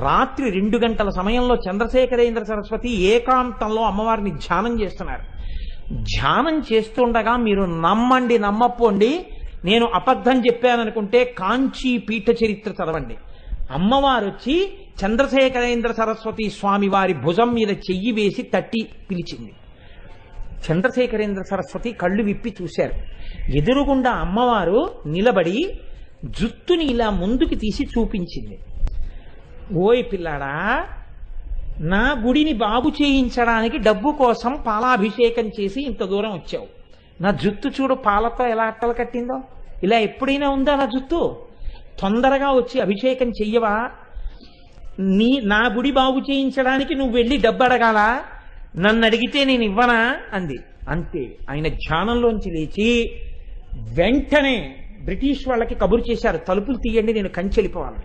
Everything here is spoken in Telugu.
రాత్రి 2 గంటల సమయంలో చంద్రశేఖరేంద్ర సరస్వతి ఏకాంతంలో అమ్మవారిని ధ్యానం చేస్తున్నారు. ధ్యానం చేస్తుండగా మీరు నమ్మండి నమ్మపోండి, నేను అబద్ధం చెప్పాననుకుంటే కాంచీ పీఠ చరిత్ర చదవండి. అమ్మవారు వచ్చి చంద్రశేఖరేంద్ర సరస్వతి స్వామి వారి భుజం మీద చెయ్యి వేసి తట్టి పిలిచింది. చంద్రశేఖరేంద్ర సరస్వతి కళ్ళు విప్పి చూశారు. ఎదురుగుండా అమ్మవారు నిలబడి జుత్తుని ఇలా ముందుకు తీసి చూపించింది. ఓయ్ పిల్లాడా, నా గుడిని బాగు చేయించడానికి డబ్బు కోసం పాలాభిషేకం చేసి ఇంత దూరం వచ్చావు. నా జుత్తు చూడు పాలతో ఎలా అట్టలు కట్టిందో. ఇలా ఎప్పుడైనా ఉందా నా జుత్తు? తొందరగా వచ్చి అభిషేకం చెయ్యవా? నా గుడి బాగు చేయించడానికి నువ్వు వెళ్ళి డబ్బు అడగాల? నన్ను అడిగితే నేను ఇవ్వనా అంది. అంతే. ఆయన ధ్యానంలోంచి లేచి వెంటనే బ్రిటిష్ వాళ్ళకి కబురు చేశారు, తలుపులు తీయండి, నేను కంచె వెళ్ళిపోవాలి.